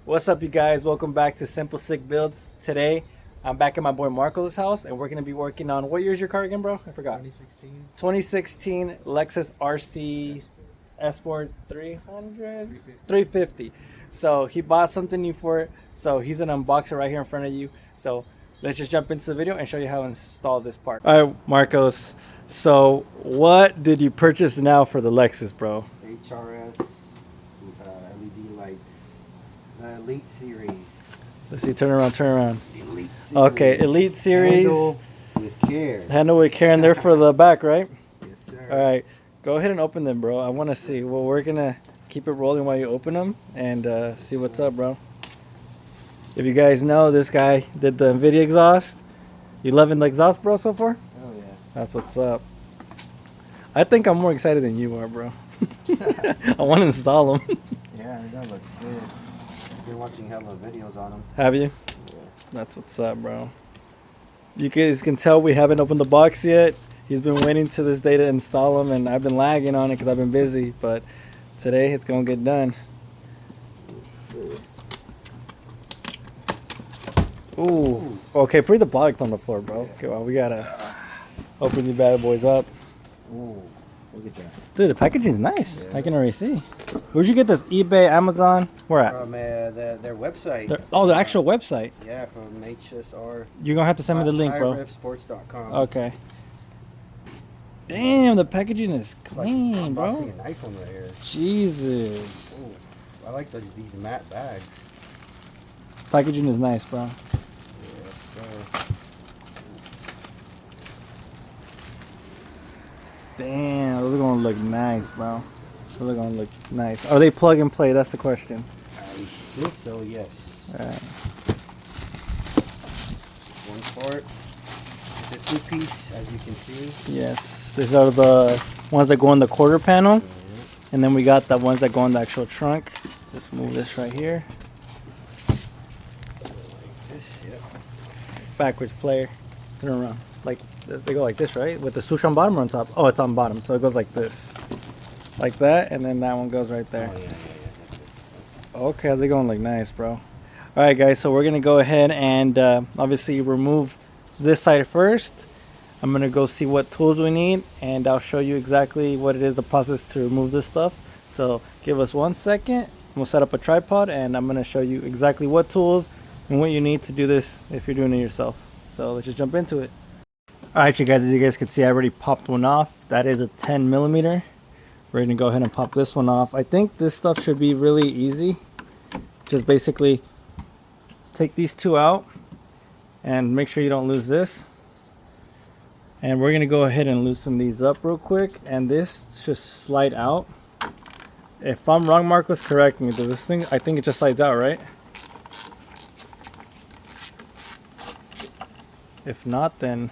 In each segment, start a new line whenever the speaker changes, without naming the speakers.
What's up, you guys? Welcome back to Simplesickbuilds. Today, I'm back at my boy Marco's house, and we're going to be working on, what year's your car again, bro? I forgot.
2016.
2016 Lexus RC Sport 350. So he bought something new for it. So he's going to unbox it right here in front of you. So let's just jump into the video and show you how to install this part. All right, Marcos. So what did you purchase now for the Lexus, bro?
HRS LED lights. Elite Series.
Let's see, turn around.
Elite Series.
Okay, Elite Series.
Handle with care.
Handle with care, and they're for the back, right?
Yes, sir.
All right, go ahead and open them, bro. I want to see. Well, we're gonna keep it rolling while you open them and see what's up, bro. If you guys know, this guy did the NVIDIA exhaust. You loving the exhaust, bro, so far?
Oh yeah.
That's what's up. I think I'm more excited than you are, bro. I want to install them.
Yeah, that looks good. Been watching hella videos on them.
Have you?
Yeah.
That's what's up, bro. You guys can tell we haven't opened the box yet. He's been waiting to this day to install them, and I've been lagging on it because I've been busy. But today it's gonna get done. Ooh. Okay, put the box on the floor, bro. Okay, well, we gotta open these bad boys up.
Ooh, look at that.
Dude, the packaging's nice.
Yeah.
I can already see. Where'd you get this? eBay, Amazon? Where at?
From their website.
The actual website.
Yeah, from HSR.
You're gonna have to send me the link, bro.
HighRevSports.com.
Okay. Damn, the packaging is clean, bro.
Unboxing an iPhone right here.
Jesus.
Ooh, I like these matte bags.
Packaging is nice, bro.
Yes, sir.
Damn, those are gonna look nice, bro. Those are gonna look nice. Are they plug and play? That's the question.
I think so, yes.
Alright.
One part. The two-piece, as you can see.
Yes, these are the ones that go in the quarter panel, and then we got the ones that go in the actual trunk. Let's move this right here.
Like this, yep.
Backwards player. Turn around. Like they go like this, right? With the swoosh on bottom or on top? Oh, it's on bottom, so it goes like this, like that, and then that one goes right there.
Oh, yeah.
Okay, they're going like nice, bro. All right, guys. So we're gonna go ahead and obviously remove this side first. I'm gonna go see what tools we need, and I'll show you exactly what it is, the process to remove this stuff. So give us 1 second. We'll set up a tripod, and I'm gonna show you exactly what tools and what you need to do this if you're doing it yourself. So let's just jump into it. All right, you guys, as you guys can see, I already popped one off. That is a 10 millimeter. We're gonna go ahead and pop this one off. I think this stuff should be really easy. Just basically take these two out and make sure you don't lose this. And we're gonna go ahead and loosen these up real quick, and this should slide out. If I'm wrong, Marcos, correct me. Does this thing, I think it just slides out, right? If not, then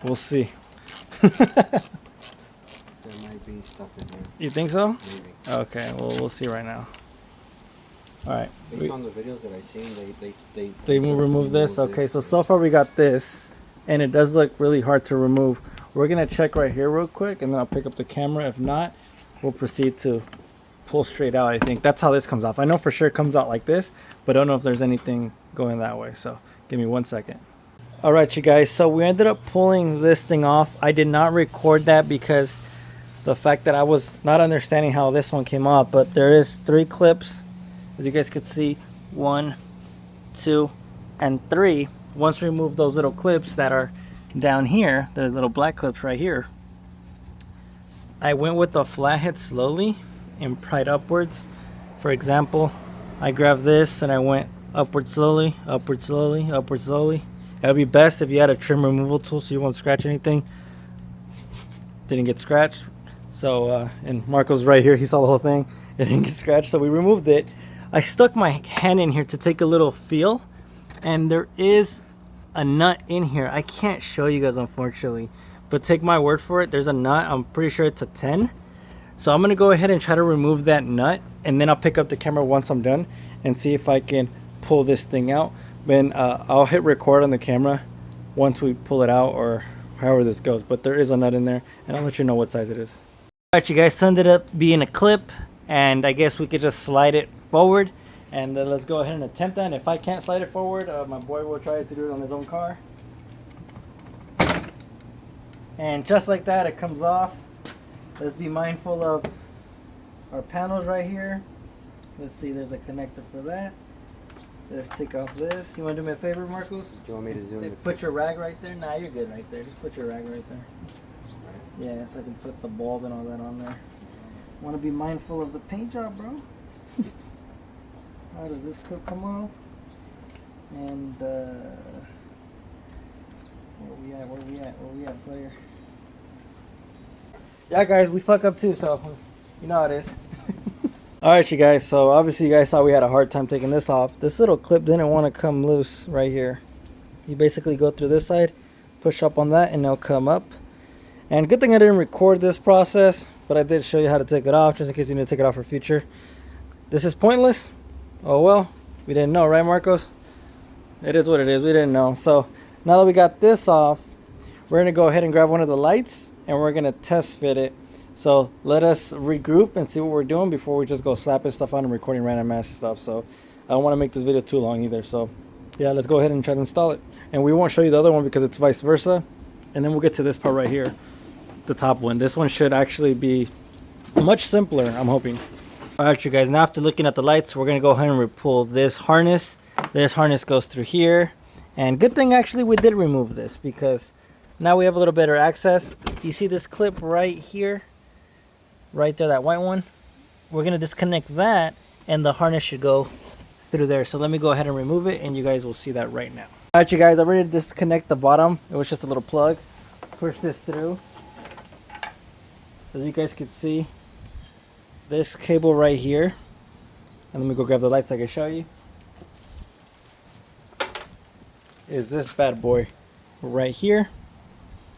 we'll see.
There might be stuff in here.
You think so?
Maybe.
Okay, well, we'll see right now. All right.
Based on the videos that I've seen,
They will remove this. Okay, so far we got this, and it does look really hard to remove. We're gonna check right here real quick, and then I'll pick up the camera. If not, we'll proceed to pull straight out. I think that's how this comes off. I know for sure it comes out like this, but I don't know if there's anything going that way. So give me 1 second. All right, you guys. So we ended up pulling this thing off. I did not record that because the fact that I was not understanding how this one came off. But there is 3 clips, as you guys could see. 1, 2, and 3. Once we remove those little clips that are down here, there's little black clips right here, I went with the flathead slowly and pried upwards. For example, I grabbed this and I went upward slowly, upward slowly, upward slowly. It would be best if you had a trim removal tool so you won't scratch anything. Didn't get scratched. So, and Marco's right here, he saw the whole thing. It didn't get scratched, so we removed it. I stuck my hand in here to take a little feel, and there is a nut in here. I can't show you guys, unfortunately, but take my word for it, there's a nut. I'm pretty sure it's a 10. So I'm gonna go ahead and try to remove that nut, and then I'll pick up the camera once I'm done and see if I can pull this thing out. Then I'll hit record on the camera once we pull it out, or however this goes. But there is a nut in there, and I'll let you know what size it is. Alright, you guys, so ended up being a clip, and I guess we could just slide it forward. And let's go ahead and attempt that. And if I can't slide it forward, my boy will try to do it on his own car. And just like that, it comes off. Let's be mindful of our panels right here. Let's see, there's a connector for that. Let's take off this. You want to do me a favor, Marcos?
Do you want me to zoom in?
Put your rag right there. Nah, you're good right there. Just put your rag right there. Yeah, so I can put the bulb and all that on there. Want to be mindful of the paint job, bro. How does this clip come off? And where we at, player? Yeah, guys, we fuck up too, so you know how it is. Alright, you guys, so obviously you guys saw we had a hard time taking this off. This little clip didn't want to come loose right here. You basically go through this side, push up on that, and it'll come up. And good thing I didn't record this process, but I did show you how to take it off, just in case you need to take it off for future. This is pointless. Oh well, we didn't know, right, Marcos? It is what it is, we didn't know. So now that we got this off, we're going to go ahead and grab one of the lights, and we're going to test fit it. So let us regroup and see what we're doing before we just go slapping stuff on and recording random ass stuff. So I don't want to make this video too long either. So yeah, let's go ahead and try to install it. And we won't show you the other one because it's vice versa. And then we'll get to this part right here, the top one. This one should actually be much simpler, I'm hoping. All right, you guys, now after looking at the lights, we're going to go ahead and pull this harness. This harness goes through here. And good thing actually we did remove this, because now we have a little better access. You see this clip right here? Right there, that white one. We're going to disconnect that, and the harness should go through there. So let me go ahead and remove it, and you guys will see that right now. All right, you guys, I'm ready to disconnect the bottom. It was just a little plug. Push this through. As you guys can see, this cable right here. And let me go grab the lights so I can show you. Is this bad boy right here.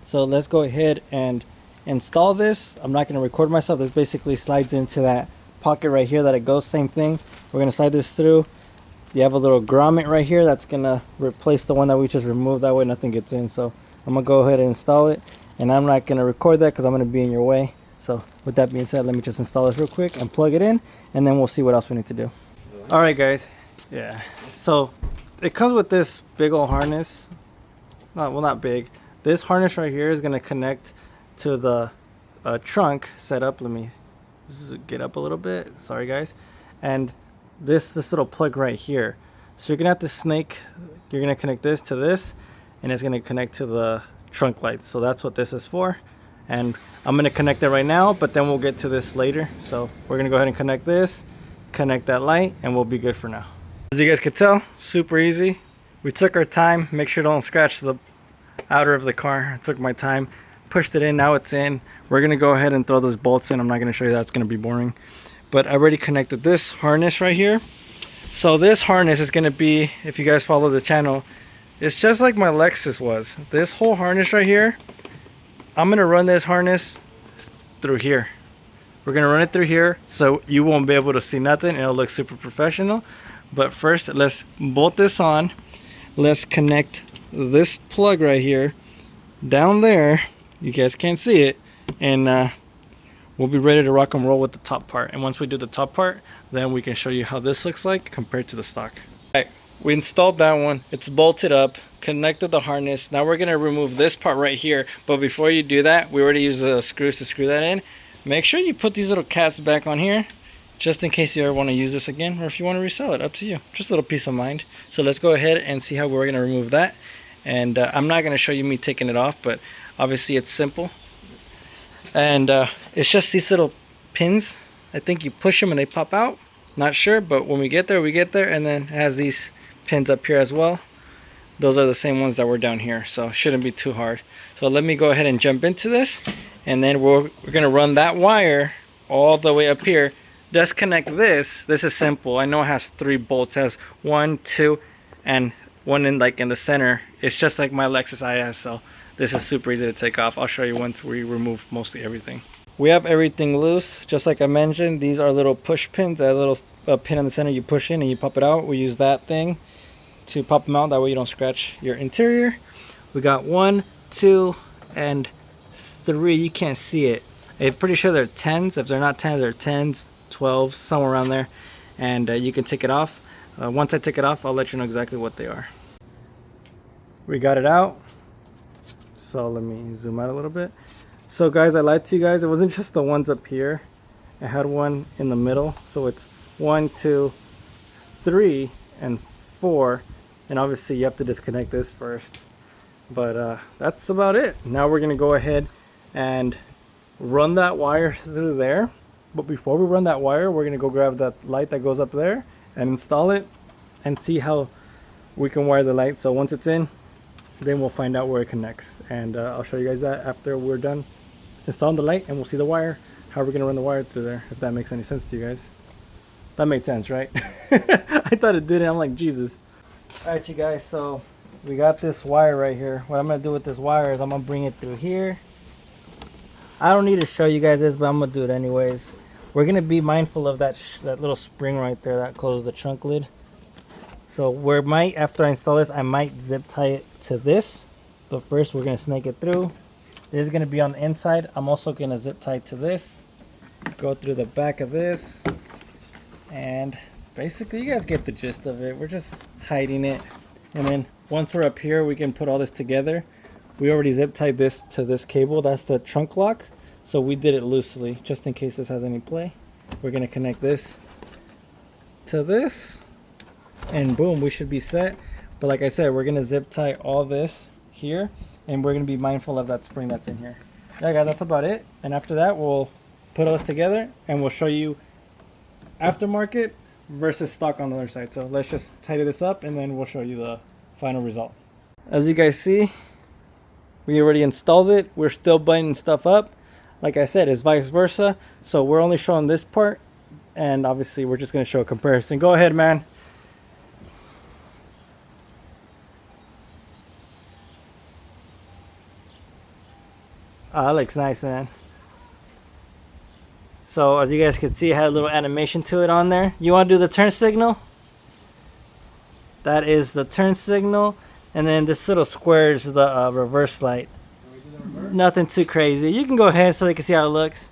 So let's go ahead and install this. I'm not going to record myself. This basically slides into that pocket right here that it goes. Same thing. We're going to slide this through. You have a little grommet right here that's going to replace the one that we just removed. That way nothing gets in. So I'm going to go ahead and install it. And I'm not going to record that because I'm going to be in your way. So with that being said, let me just install this real quick and plug it in. And then we'll see what else we need to do. All right, guys. Yeah. So it comes with this big old harness. Well, not big. This harness right here is going to connect to the trunk setup. Let me get up a little bit. Sorry, guys. And this little plug right here. So you're going to have to snake. You're going to connect this to this, and it's going to connect to the trunk lights. So that's what this is for. And I'm going to connect it right now, but then we'll get to this later. So we're going to go ahead and connect this, connect that light, and we'll be good for now. As you guys can tell, super easy. We took our time. Make sure don't scratch the outer of the car. I took my time, pushed it in. Now it's in. We're going to go ahead and throw those bolts in. I'm not going to show you that. It's going to be boring. But I already connected this harness right here. So this harness is going to be, if you guys follow the channel, it's just like my Lexus was. This whole harness right here, I'm going to run this harness through here. We're going to run it through here so you won't be able to see nothing. It'll look super professional. But first, let's bolt this on. Let's connect this plug right here down there. You guys can't see it. And we'll be ready to rock and roll with the top part. And once we do the top part, then we can show you how this looks like compared to the stock. All right, we installed that one. It's bolted up, connected the harness. Now we're going to remove this part right here. But before you do that, we already used the screws to screw that in. Make sure you put these little cats back on here, just in case you ever want to use this again, or if you want to resell it, up to you. Just a little peace of mind. So let's go ahead and see how we're going to remove that. And I'm not going to show you me taking it off, but obviously it's simple. And it's just these little pins. I think you push them and they pop out. Not sure, but when we get there, we get there. And then it has these pins up here as well. Those are the same ones that were down here, so it shouldn't be too hard. So let me go ahead and jump into this. And then we're going to run that wire all the way up here. Disconnect this. This is simple. I know it has 3 bolts. It has 1, 2, and one in the center. It's just like my Lexus IS, so this is super easy to take off. I'll show you once we remove mostly everything. We have everything loose. Just like I mentioned, these are little push pins. That little pin in the center you push in and you pop it out. We use that thing to pop them out. That way you don't scratch your interior. We got 1, 2, and 3. You can't see it. I'm pretty sure they're 10s. If they're not 10s, they're 10s, 12s, somewhere around there. and you can take it off. Once I take it off, I'll let you know exactly what they are. We got it out. So let me zoom out a little bit. So guys, I lied to you guys. It wasn't just the ones up here. I had one in the middle. So it's 1, 2, 3, and 4. And obviously you have to disconnect this first. But that's about it. Now we're going to go ahead and run that wire through there. But before we run that wire, we're going to go grab that light that goes up there and install it and see how we can wire the light. So once it's in, then we'll find out where it connects, and I'll show you guys that after we're done installing the light, and we'll see the wire, how we're gonna run the wire through there, if that makes any sense to you guys. That made sense, right? I thought it didn't. I'm like, Jesus. All right, you guys, so we got this wire right here. What I'm gonna do with this wire is I'm gonna bring it through here. I don't need to show you guys this, but I'm gonna do it anyways. We're gonna be mindful of that little spring right there that closes the trunk lid. So after I install this, I might zip tie it to this, but first we're gonna snake it through. This is gonna be on the inside. I'm also gonna zip tie to this, go through the back of this, and basically you guys get the gist of it. We're just hiding it, and then once we're up here, we can put all this together. We already zip tied this to this cable. That's the trunk lock, so we did it loosely just in case this has any play. We're gonna connect this to this, and boom, we should be set. But like I said, we're gonna zip tie all this here, and we're gonna be mindful of that spring that's in here. Yeah guys, that's about it. And after that, we'll put all this together and we'll show you aftermarket versus stock on the other side. So let's just tidy this up and then we'll show you the final result. As you guys see, we already installed it. We're still buttoning stuff up. Like I said, it's vice versa. So we're only showing this part, and obviously we're just gonna show a comparison. Go ahead, man. Oh, that looks nice, man. So as you guys can see, it had a little animation to it on there. You want to do the turn signal? That is the turn signal. And then this little square is the reverse light. Nothing too crazy. You can go ahead so they can see how it looks.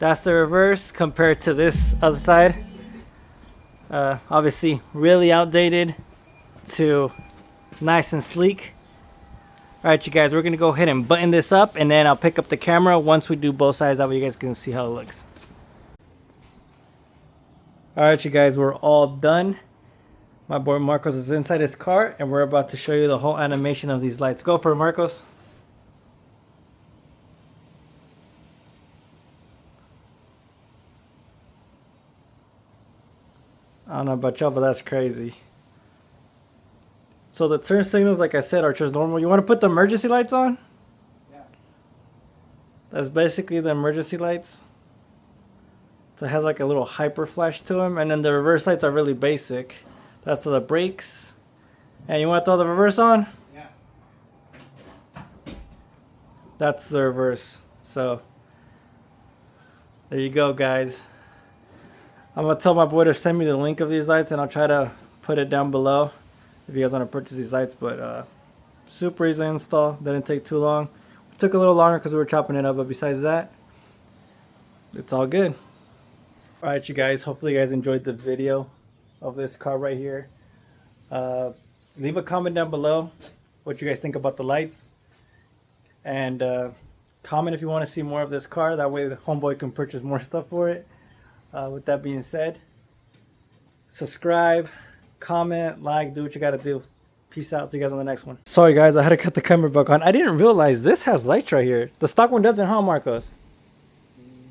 That's the reverse compared to this other side. Obviously really outdated to nice and sleek. Alright, you guys, we're going to go ahead and button this up, and then I'll pick up the camera once we do both sides. That way you guys can see how it looks. Alright, you guys, we're all done. My boy Marcos is inside his car, and we're about to show you the whole animation of these lights. Go for it, Marcos. I don't know about y'all, but that's crazy. So the turn signals, like I said, are just normal. You want to put the emergency lights on? Yeah. That's basically the emergency lights. So it has like a little hyper flash to them. And then the reverse lights are really basic. That's for the brakes. And you want to throw the reverse on? Yeah. That's the reverse. So there you go, guys. I'm going to tell my boy to send me the link of these lights, and I'll try to put it down below if you guys want to purchase these lights. But super easy to install. Didn't take too long. It took a little longer because we were chopping it up, but besides that, it's all good. Alright, you guys, hopefully you guys enjoyed the video of this car right here. Leave a comment down below what you guys think about the lights, and comment if you want to see more of this car. That way the homeboy can purchase more stuff for it. With that being said, subscribe, comment, like, do what you gotta do. Peace out. See you guys on the next one. Sorry guys, I had to cut the camera back on. I didn't realize this has lights right here. The stock one doesn't, huh, Marcos?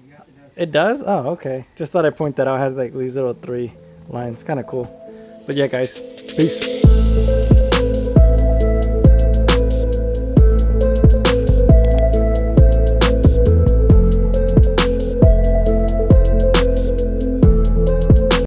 Yes, it does. It does? Oh, okay. Just thought I'd point that out. It has like these little 3 lines. Kind of cool. But yeah, guys, peace.